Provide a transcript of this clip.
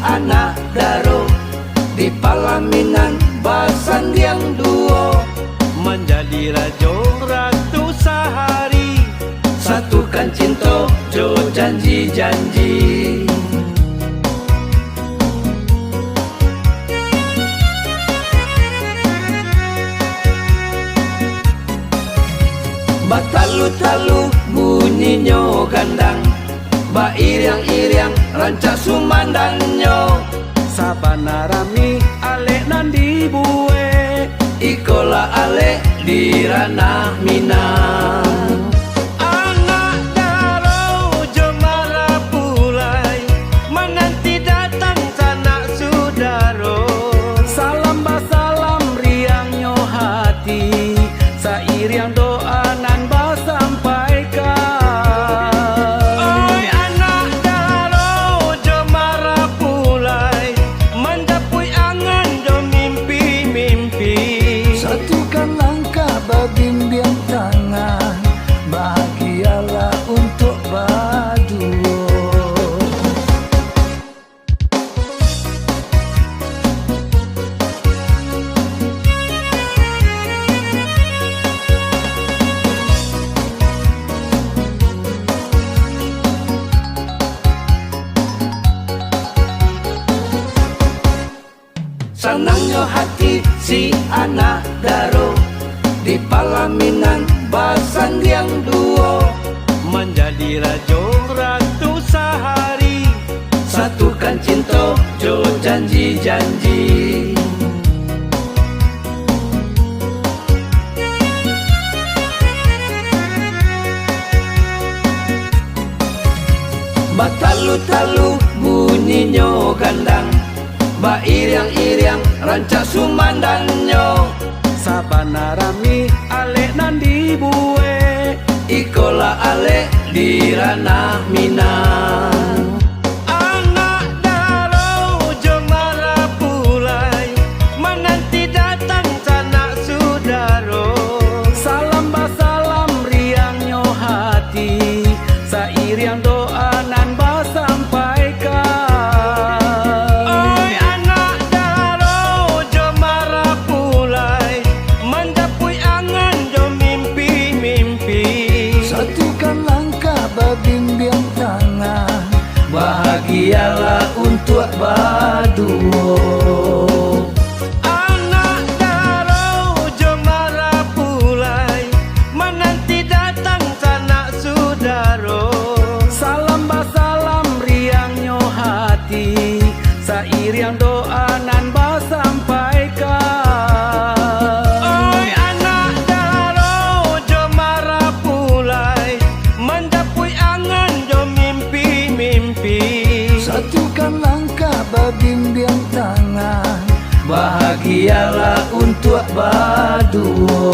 anak daro di palaminan basandiang duo menjadi rajo ratu sehari satukan cinta jo janji-janji. Batalu-talu bunyinya gandang, ba iriang-iriang rancak sumandannya. Sabana rami ale nandi bue, ikola ale di ranah Minang. Anak daro jemara pulai, menanti datang sanak sudaro. Salam basalam riangnya hati, sairiang doa nan basampaikan. Oi anak daro jemara pulai, mendapui angan jo mimpi-mimpi. Satukan langkah berbimbing tangan, bahagialah untuk berdua. Senangnya hati si anak daro di palaminan basandiang duo menjadi rajo ratu sehari satukan cinta jo janji-janji. Batalu-talu bunyinya gandang, ba iriang-iriang rancak sumandannya. Sabana rami ale nandi bue, ikola ale di ranah Minang. Anak daro jemara pulai, menanti datang sanak sudaro. Salam basalam riangnya hati, sairiang doa nan basampaikan. Berbimbing tangan, bahagialah untuk berdua. Anak daro jemara pulai, menanti datang sanak sudaro. Salam basalam riangnya hati, sairiang doa nan basampaikan. satukan langkah berbimbing tangan, bahagialah untuk berdua.